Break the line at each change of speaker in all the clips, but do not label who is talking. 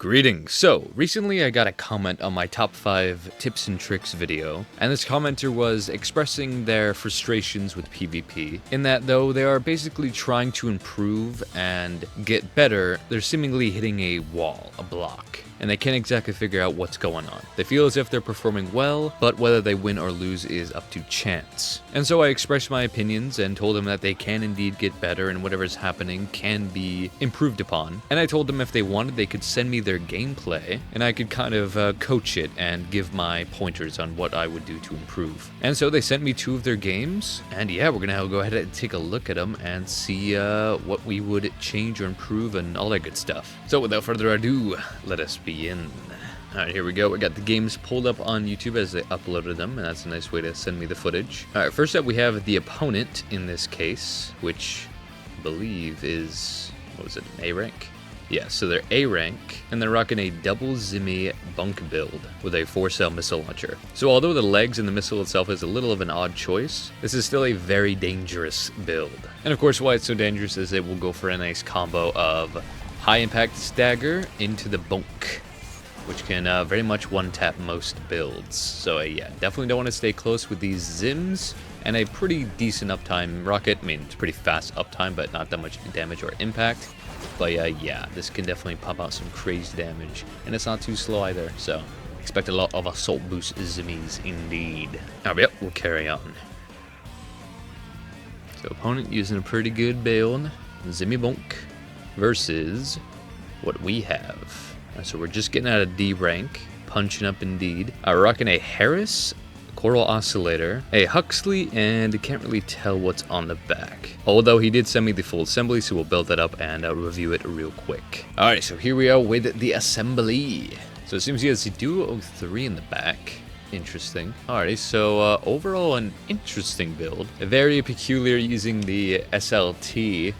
Greetings. So, recently I got a comment on my top 5 tips and tricks video, and this commenter was expressing their frustrations with PvP, in that though they are basically trying to improve and get better, they're seemingly hitting a wall, a block, and they can't exactly figure out what's going on. They feel as if they're performing well, but whether they win or lose is up to chance. And so I expressed my opinions and told them that they can indeed get better and whatever's happening can be improved upon. And I told them if they wanted, they could send me their gameplay, and I could kind of coach it and give my pointers on what I would do to improve. And so they sent me 2 of their games, and yeah, we're gonna go ahead and take a look at them and see what we would change or improve and all that good stuff. So without further ado, let us begin. Alright, here we go. We got the games pulled up on YouTube as they uploaded them, and that's a nice way to send me the footage. Alright, first up we have the opponent in this case, which I believe is, what was it, an A rank? Yeah, so they're A rank, and they're rocking a double Zimmy bunk build with a 4-cell missile launcher. So although the legs and the missile itself is a little of an odd choice, this is still a very dangerous build. And of course why it's so dangerous is it will go for a nice combo of high impact stagger into the bunk, which can very much one-tap most builds. So yeah, definitely don't want to stay close with these Zims, and a pretty decent uptime rocket. I mean, it's pretty fast uptime, but not that much damage or impact. But yeah, this can definitely pop out some crazy damage, and it's not too slow either, so expect a lot of assault boost Zimmies indeed. Alright, yep, we'll carry on. So opponent using a pretty good build, Zimmy Bunk, versus what we have. So we're just getting out of D rank, punching up indeed. Rocking a Harris, Coral Oscillator, a Huxley, and can't really tell what's on the back. Although he did send me the full assembly, so we'll build that up and review it real quick. Alright, so here we are with the assembly. So it seems he has a Duo 03 in the back. Interesting. Alright, so overall an interesting build. Very peculiar using the SLT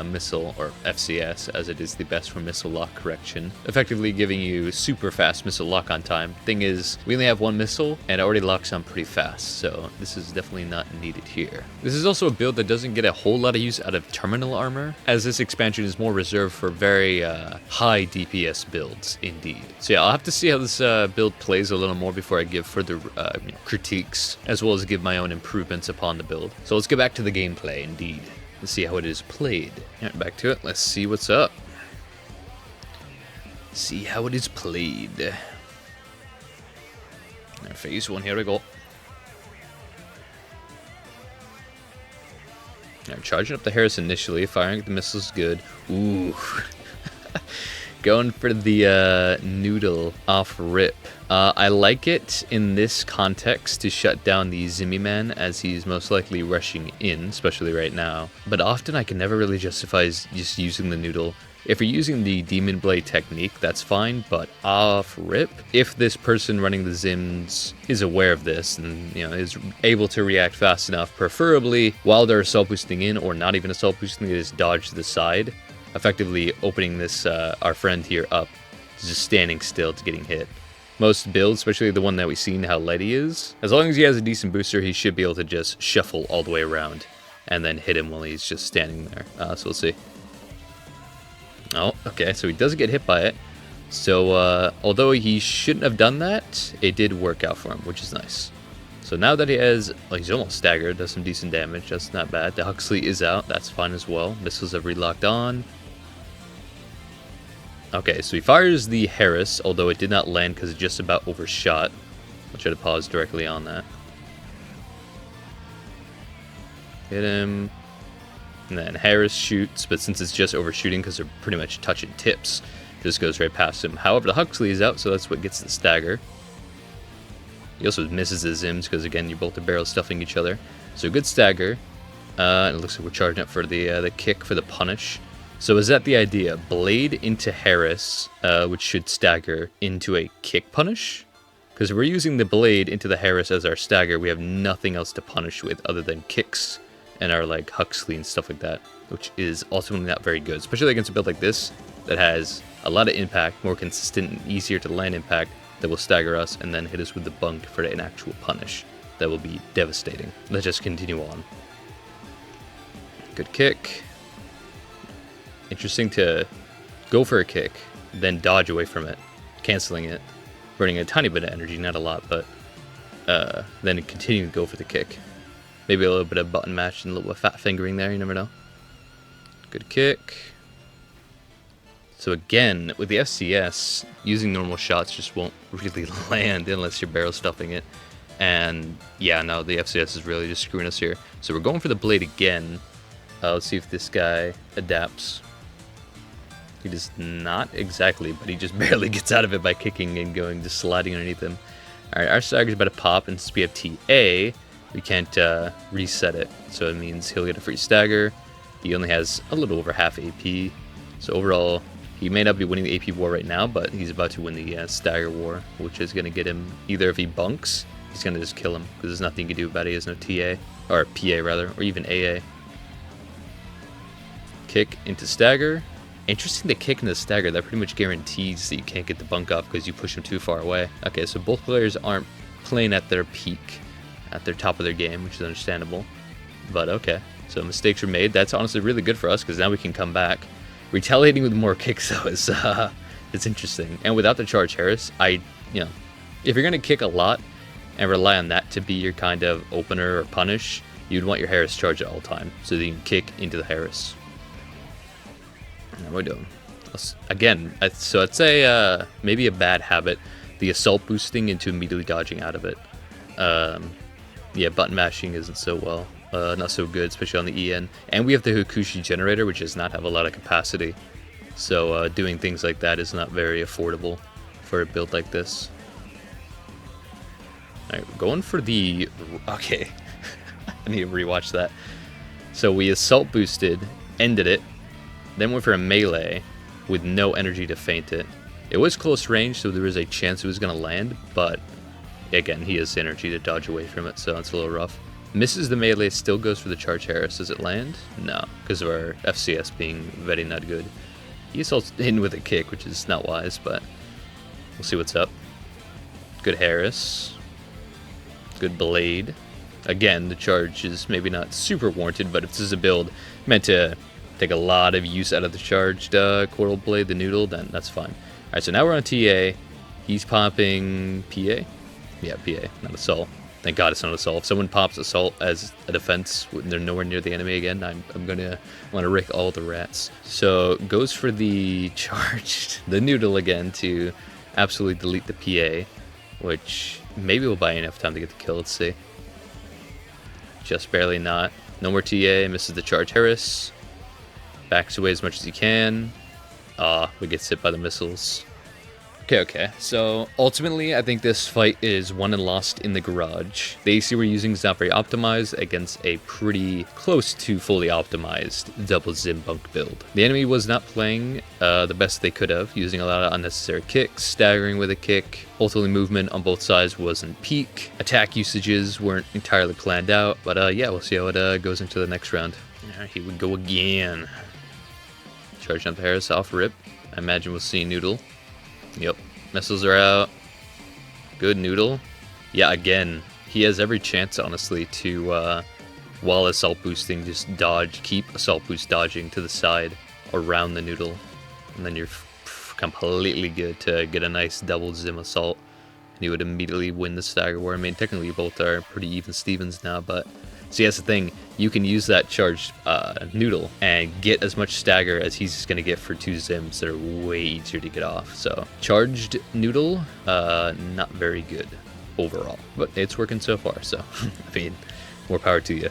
missile, or FCS, as it is the best for missile lock correction, effectively giving you super fast missile lock on time. Thing is, we only have 1 missile, and it already locks on pretty fast, so this is definitely not needed here. This is also a build that doesn't get a whole lot of use out of terminal armor, as this expansion is more reserved for very high DPS builds, indeed. So yeah, I'll have to see how this build plays a little more before I give further critiques, as well as give my own improvements upon the build. So let's get back to the gameplay, indeed. Let's see how it is played. Alright, back to it. Let's see what's up. See how it is played. Our phase 1, here we go. Alright, charging up the Harris initially, firing the missiles good. Ooh. Going for the noodle off rip. I like it in this context to shut down the Zimmy Man, as he's most likely rushing in, especially right now. But often I can never really justify just using the noodle. If you're using the Demon Blade technique, that's fine, but off rip, if this person running the Zims is aware of this and is able to react fast enough, preferably while they're assault boosting in, or not even assault boosting, they just dodge to the side, effectively opening this our friend here up to just standing still to getting hit. Most builds, especially the one that we've seen how light he is, as long as he has a decent booster, he should be able to just shuffle all the way around and then hit him while he's just standing there. So we'll see. Oh, okay, so he doesn't get hit by it. So although he shouldn't have done that, it did work out for him, which is nice. So now that he has, he's almost staggered, does some decent damage, that's not bad. The Huxley is out, that's fine as well. Missiles have relocked on. Okay, so he fires the Harris, although it did not land because it just about overshot. I'll try to pause directly on that. Hit him. And then Harris shoots, but since it's just overshooting because they're pretty much touching tips, this goes right past him. However, the Huxley is out, so that's what gets the stagger. He also misses the Zims because, again, you both are barrel stuffing each other. So good stagger. And it looks like we're charging up for the kick for the punish. So is that the idea? Blade into Harris, which should stagger into a kick punish? Because if we're using the blade into the Harris as our stagger, we have nothing else to punish with other than kicks and our Huxley and stuff like that, which is ultimately not very good, especially against a build like this that has a lot of impact, more consistent and easier to land impact, that will stagger us and then hit us with the bunk for an actual punish. That will be devastating. Let's just continue on. Good kick. Interesting to go for a kick. then dodge away from it, canceling it, burning a tiny bit of energy, not a lot, but then continue to go for the kick. Maybe a little bit of button mash and a little bit of fat fingering there, you never know. Good kick. So again, with the FCS, using normal shots just won't really land unless you're barrel stuffing it. And yeah, no, the FCS is really just screwing us here. So we're going for the blade again. Let's see if this guy adapts. He does not exactly, but he just barely gets out of it by kicking and going, just sliding underneath him. Alright, our stagger's about to pop, and since we have TA, we can't reset it. So it means he'll get a free stagger. He only has a little over half AP. So overall, he may not be winning the AP war right now, but he's about to win the stagger war, which is going to get him, either if he bunks, he's going to just kill him, because there's nothing you can do about it. He has no TA, or PA rather, or even AA. Kick into stagger. Interesting to kick into stagger. That pretty much guarantees that you can't get the bunk off because you push him too far away. Okay, so both players aren't playing at their peak, at their top of their game, which is understandable. But okay, so mistakes were made. That's honestly really good for us because now we can come back. Retaliating with more kicks though is it's interesting. And without the charge Harris, if you're gonna kick a lot and rely on that to be your kind of opener or punish, you'd want your Harris charge at all time so that you can kick into the Harris. How are we doing? Again, so I'd say maybe a bad habit, the assault boosting into immediately dodging out of it. Yeah, button mashing isn't so well. Not so good, especially on the EN. And we have the Hakushi generator, which does not have a lot of capacity. So doing things like that is not very affordable for a build like this. Alright, we're going for the... Okay, I need to rewatch that. So we assault boosted, ended it, then went for a melee with no energy to feint it. It was close range, so there was a chance it was going to land, but again, he has energy to dodge away from it, so it's a little rough. Misses the melee, still goes for the charge Harris. Does it land? No, because of our FCS being very not good. He assaults in with a kick, which is not wise, but we'll see what's up. Good Harris. Good blade. Again, the charge is maybe not super warranted, but if this is a build meant to take a lot of use out of the charged Coral Blade, the noodle, then that's fine. Alright, so now we're on TA. He's popping PA? Yeah, PA, not Assault. Thank God it's not Assault. If someone pops Assault as a defense when they're nowhere near the enemy again, I'm going to want to rick all the rats. So, goes for the charged, the noodle again to absolutely delete the PA, which maybe will buy enough time to get the kill. Let's see. Just barely not. No more TA, misses the charge Harris. Backs away as much as he can. We get hit by the missiles. Okay. So ultimately, I think this fight is won and lost in the garage. The AC we're using is not very optimized against a pretty close to fully optimized double Zim bunk build. The enemy was not playing the best they could have, using a lot of unnecessary kicks, staggering with a kick. Ultimately, movement on both sides wasn't peak. Attack usages weren't entirely planned out, but yeah, we'll see how it goes into the next round. Alright, here we go again. Charging up Harris off rip. I imagine we'll see Noodle. Yep, missiles are out. Good Noodle. Yeah, again, he has every chance, honestly, to, while assault boosting, just dodge, keep assault boost dodging to the side around the Noodle. And then you're completely good to get a nice double Zim assault. And you would immediately win the stagger war. I mean, technically both are pretty even Stevens now, but... See, that's the thing. You can use that charged Noodle and get as much stagger as he's just going to get for 2 Zims that are way easier to get off. So, charged Noodle, not very good overall. But it's working so far, so, I mean, more power to you.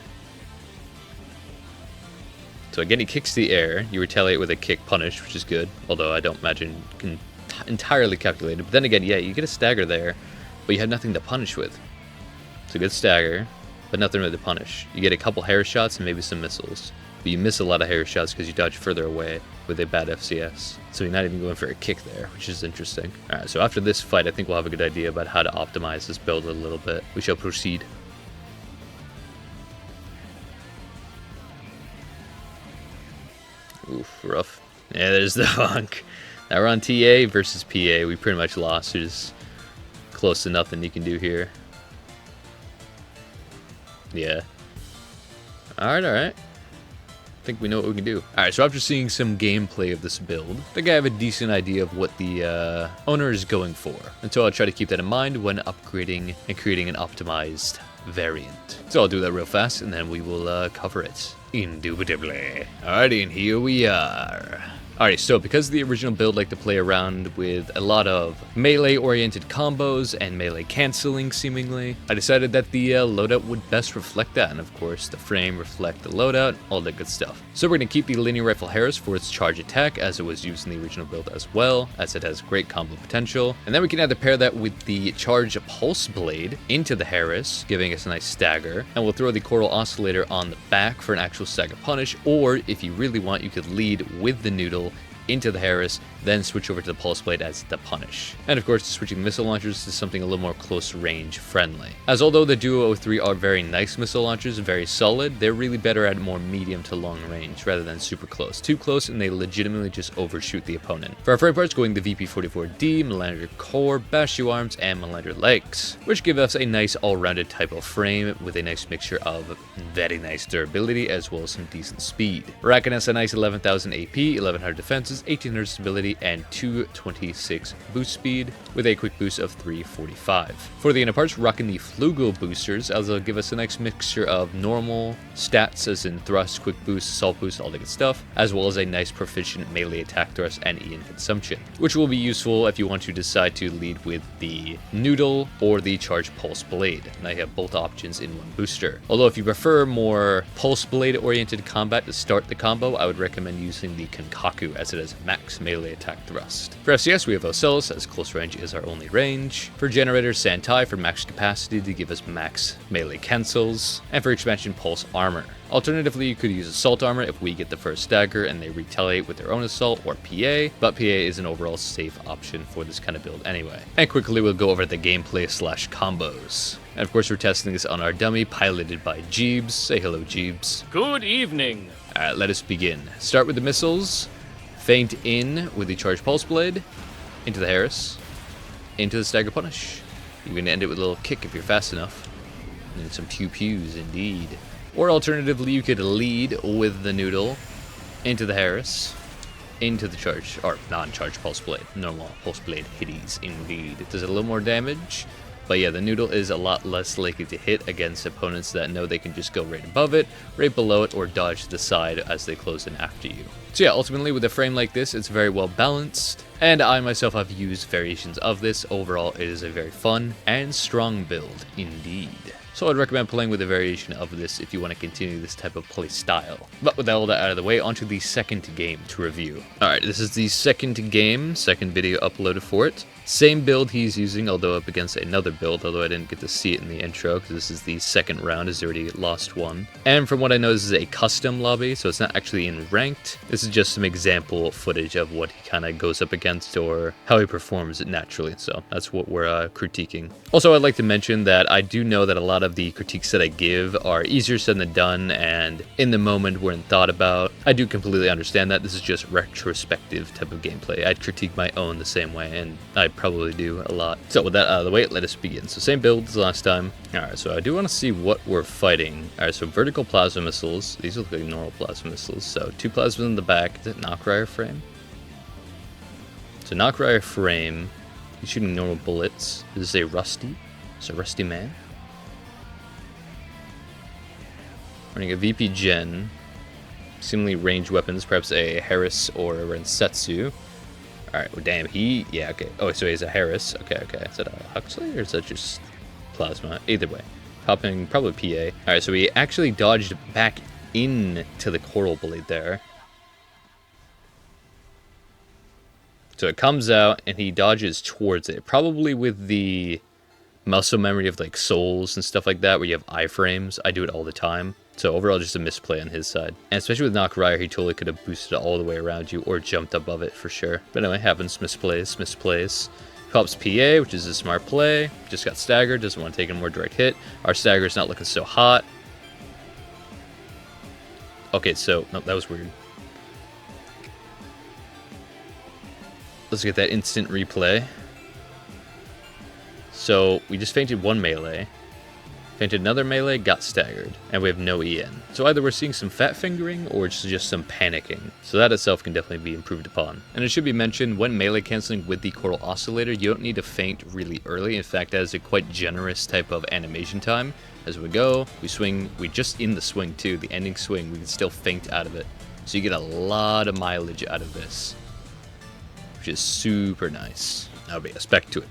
So again, he kicks the air. You retaliate with a kick punish, which is good. Although I don't imagine you can entirely calculate it. But then again, yeah, you get a stagger there, but you have nothing to punish with. So good stagger. But nothing really to punish. You get a couple Harris shots and maybe some missiles. But you miss a lot of Harris shots because you dodge further away with a bad FCS. So you're not even going for a kick there, which is interesting. Alright, so after this fight, I think we'll have a good idea about how to optimize this build a little bit. We shall proceed. Oof, rough. Yeah, there's the hunk. Now we're on TA versus PA. We pretty much lost. There's close to nothing you can do here. Yeah. Alright. I think we know what we can do. Alright, so after seeing some gameplay of this build, I think I have a decent idea of what the owner is going for. And so I'll try to keep that in mind when upgrading and creating an optimized variant. So I'll do that real fast and then we will cover it. Indubitably. Alrighty, and here we are. Alright, so because the original build liked to play around with a lot of melee-oriented combos and melee canceling, seemingly, I decided that the loadout would best reflect that, and of course the frame reflect the loadout, all that good stuff. So we're going to keep the Linear Rifle Harris for its charge attack, as it was used in the original build as well, as it has great combo potential. And then we can either pair that with the charge Pulse Blade into the Harris, giving us a nice stagger, and we'll throw the Coral Oscillator on the back for an actual stagger punish, or if you really want, you could lead with the Noodle into the Harris, then switch over to the Pulse Blade as the punish. And of course, switching missile launchers to something a little more close range friendly. As although the Duo 03 are very nice missile launchers, very solid, they're really better at more medium to long range rather than super close. Too close and they legitimately just overshoot the opponent. For our frame parts, going the VP44D, Melandra Core, Bashu Arms, and Melandra Legs, which give us a nice all-rounded type of frame with a nice mixture of very nice durability as well as some decent speed. Racking us a nice 11,000 AP, 1100 defenses, 1800 stability, and 226 boost speed with a quick boost of 345. For the inner parts, rocking the Flugel boosters, as they'll give us a nice mixture of normal stats, as in thrust, quick boost, assault boost, all the good stuff, as well as a nice proficient melee attack thrust and EN consumption, which will be useful if you want to decide to lead with the Noodle or the Charge Pulse Blade. Now you have both options in one booster. Although if you prefer more Pulse Blade oriented combat to start the combo, I would recommend using the Kankaku, as it has max melee attack thrust. For FCS, we have Ocellus, as close range is our only range. For Generator, Santai for max capacity to give us max melee cancels. And for expansion, Pulse Armor. Alternatively, you could use Assault Armor if we get the first stagger and they retaliate with their own assault, or PA, but PA is an overall safe option for this kind of build anyway. And quickly we'll go over the gameplay / combos. And of course we're testing this on our dummy, piloted by Jeebs. Say hello, Jeebs.
Good evening.
Alright, let us begin. Start with the missiles. Feint in with the Charge Pulse Blade, into the Harris, into the Stagger Punish. You can end it with a little kick if you're fast enough. And some pew-pews indeed. Or alternatively, you could lead with the Noodle, into the Harris, into the Charge, or non-Charge Pulse Blade. Normal Pulse Blade hitties indeed. It does a little more damage. But yeah, the Noodle is a lot less likely to hit against opponents that know they can just go right above it, right below it, or dodge to the side as they close in after you. So yeah, ultimately with a frame like this, it's very well balanced, and I myself have used variations of this. Overall, it is a very fun and strong build indeed. So I'd recommend playing with a variation of this if you want to continue this type of play style. But with all that out of the way, onto the second game to review. Alright, this is the second video uploaded for it. Same build he's using, although up against another build, although I didn't get to see it in the intro, because this is the second round, he's already lost one. And from what I know, this is a custom lobby, so it's not actually in ranked. This is just some example footage of what he kind of goes up against, or how he performs it naturally, so that's what we're critiquing. Also, I'd like to mention that I do know that a lot of the critiques that I give are easier said than done, and in the moment weren't thought about. I do completely understand that. This is just retrospective type of gameplay. I'd critique my own the same way, and I probably do a lot. So with that out of the way, let us begin. So same build as last time. Alright, so I do want to see what we're fighting. Alright, so vertical plasma missiles. These look like normal plasma missiles. So 2 plasmas in the back. Is it Knockryer frame? So Knockryer frame. He's shooting normal bullets. Is this a Rusty? It's a Rusty man. Running a VP Gen. Seemingly ranged weapons, perhaps a Harris or a Rensetsu. Alright, well damn, yeah, okay. Oh, so he's a Harris. Okay. Is that a Huxley or is that just plasma? Either way. Popping probably PA. Alright, so he actually dodged back into the Coral Blade there. So it comes out and he dodges towards it. Probably with the muscle memory of like souls and stuff like that, where you have iframes. I do it all the time. So overall, just a misplay on his side. And especially with Knockryer, he totally could have boosted it all the way around you or jumped above it for sure. But anyway, happens, misplays. Pops PA, which is a smart play. Just got staggered, doesn't want to take a more direct hit. Our stagger's not looking so hot. Okay, so, no, that was weird. Let's get that instant replay. So, we just feinted one melee. Feinted another melee, got staggered, and we have no EN. So either we're seeing some fat fingering or it's just some panicking. So that itself can definitely be improved upon. And it should be mentioned, when melee canceling with the Coral Oscillator, you don't need to feint really early. In fact, that is a quite generous type of animation time. As we go, we swing, we just in the swing too, the ending swing, we can still feint out of it. So you get a lot of mileage out of this, which is super nice. Now we spec to it.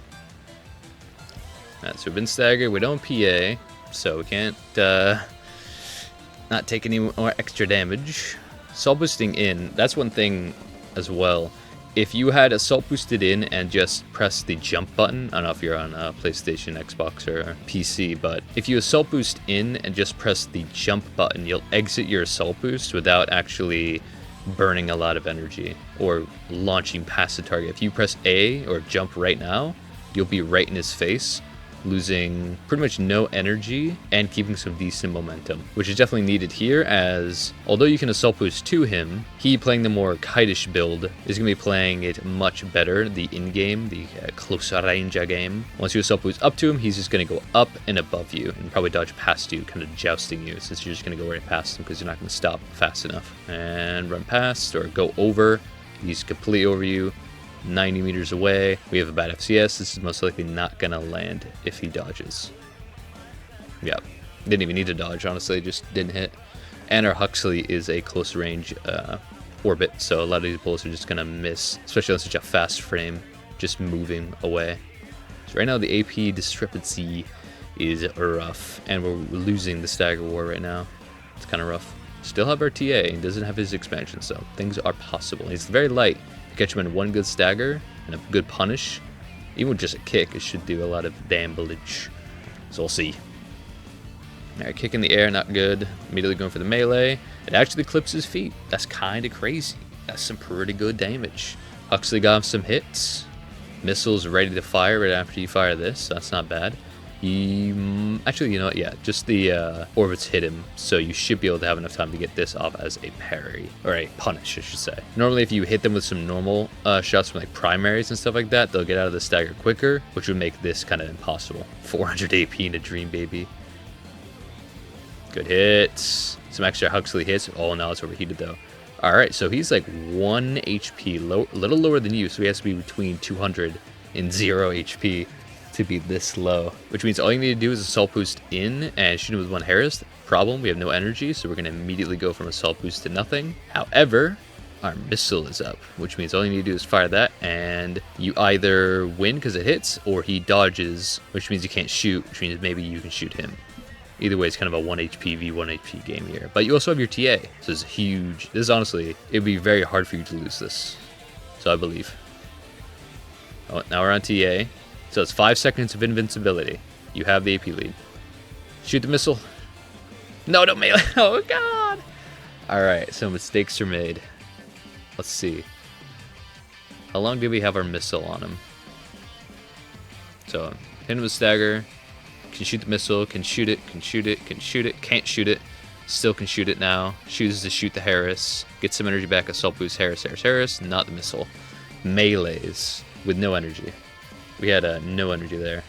Alright, so we've been staggered, we don't PA, so we can't not take any more extra damage. Assault boosting in, that's one thing as well. If you had assault boosted in and just press the jump button, I don't know if you're on PlayStation, Xbox, or PC, but if you assault boost in and just press the jump button, you'll exit your assault boost without actually burning a lot of energy or launching past the target. If you press A or jump right now, you'll be right in his face, losing pretty much no energy and keeping some decent momentum, which is definitely needed here, as although you can assault boost to him, he playing the more kitish build is going to be playing it much better, the in-game, the close range game. Once you assault boost up to him, he's just going to go up and above you and probably dodge past you, kind of jousting you, since you're just going to go right past him because you're not going to stop fast enough. And run past or go over, he's completely over you. 90 meters away. We have a bad FCS. This is most likely not going to land if he dodges. Yeah, didn't even need to dodge, honestly, just didn't hit. And our Huxley is a close range orbit, so a lot of these bullets are just going to miss, especially on such a fast frame, just moving away. So right now the AP discrepancy is rough, and we're losing the stagger war right now. It's kind of rough. Still have our TA, and doesn't have his expansion, so things are possible. He's very light. Catch him in one good stagger and a good punish, even with just a kick, it should do a lot of damage. So we'll see. Alright, kick in the air, not good. Immediately going for the melee. It actually clips his feet. That's kind of crazy. That's some pretty good damage. Huxley got him some hits. Missiles ready to fire right after you fire this. So that's not bad. He actually, you know what? Yeah, just the orbits hit him, so you should be able to have enough time to get this off as a parry, or a punish, I should say. Normally, if you hit them with some normal shots from like primaries and stuff like that, they'll get out of the stagger quicker, which would make this kind of impossible. 400 AP in a dream, baby. Good hits. Some extra Huxley hits. Oh, now it's overheated though. All right, so he's like 1 HP, a little lower than you, so he has to be between 200 and 0 HP. To be this low, which means all you need to do is assault boost in and shoot him with one Harris. Problem, we have no energy, so we're going to immediately go from assault boost to nothing. However, our missile is up, which means all you need to do is fire that, and you either win because it hits, or he dodges, which means you can't shoot, which means maybe you can shoot him. Either way, it's kind of a 1 HP v 1 HP game here. But you also have your TA, so it's huge. This, honestly, it would be very hard for you to lose this, so I believe. Oh, now we're on TA. So it's 5 seconds of invincibility. You have the AP lead. Shoot the missile. No, don't melee. Oh, God. All right, so mistakes are made. Let's see. How long do we have our missile on him? So, hit him with stagger. Can shoot the missile. Can shoot it. Can shoot it. Can shoot it. Can't shoot it. Still can shoot it now. Chooses to shoot the Harris. Get some energy back. Assault boost. Harris, Harris, Harris. Not the missile. Melees with no energy. We had no energy there.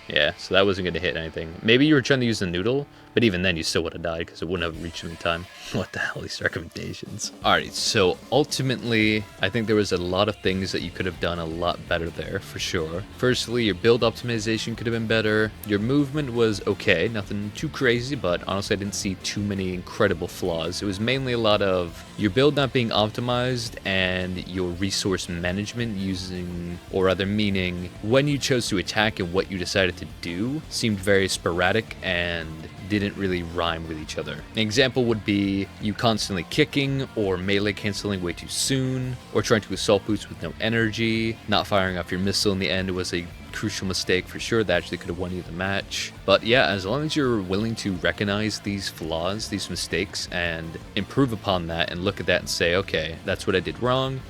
Yeah, so that wasn't going to hit anything. Maybe you were trying to use the noodle, but even then you still would have died because it wouldn't have reached him in time. What the hell, these recommendations. Alright, so ultimately, I think there was a lot of things that you could have done a lot better there, for sure. Firstly, your build optimization could have been better. Your movement was okay, nothing too crazy, but honestly I didn't see too many incredible flaws. It was mainly a lot of your build not being optimized and your resource management using, or rather meaning, when you chose to attack and what you decided to do seemed very sporadic and didn't really rhyme with each other. An example would be you constantly kicking or melee canceling way too soon, or trying to assault boost with no energy. Not firing off your missile in the end was a crucial mistake for sure. That actually could have won you the match. But yeah, as long as you're willing to recognize these flaws, these mistakes, and improve upon that and look at that and say, okay, that's what I did wrong.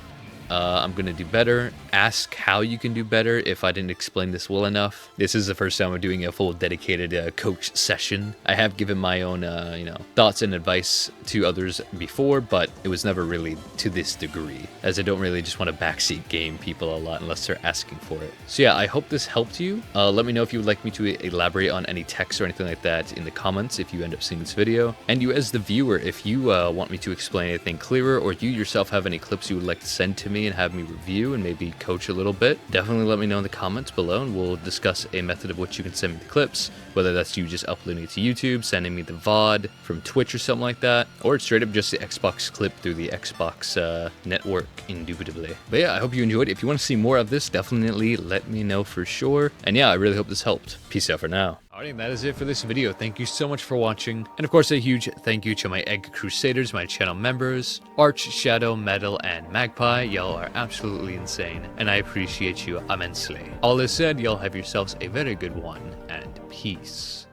I'm gonna do better. Ask how you can do better if I didn't explain this well enough. This is the first time I'm doing a full dedicated coach session. I have given my own, thoughts and advice to others before, but it was never really to this degree, as I don't really just want to backseat game people a lot unless they're asking for it. So yeah, I hope this helped you. Let me know if you would like me to elaborate on any text or anything like that in the comments if you end up seeing this video. And you as the viewer, if you want me to explain anything clearer, or you yourself have any clips you would like to send to me and have me review and maybe coach a little bit, definitely let me know in the comments below, and we'll discuss a method of which you can send me the clips, whether that's you just uploading it to YouTube, sending me the VOD from Twitch or something like that, or it's straight up just the Xbox clip through the Xbox network, indubitably. But yeah, I hope you enjoyed. If you want to see more of this, definitely let me know for sure. And yeah, I really hope this helped. Peace out for now. Alright, that is it for this video. Thank you so much for watching. And of course, a huge thank you to my Egg Crusaders, my channel members, Arch, Shadow, Metal, and Magpie. Y'all are absolutely insane, and I appreciate you immensely. All this said, y'all have yourselves a very good one, and peace.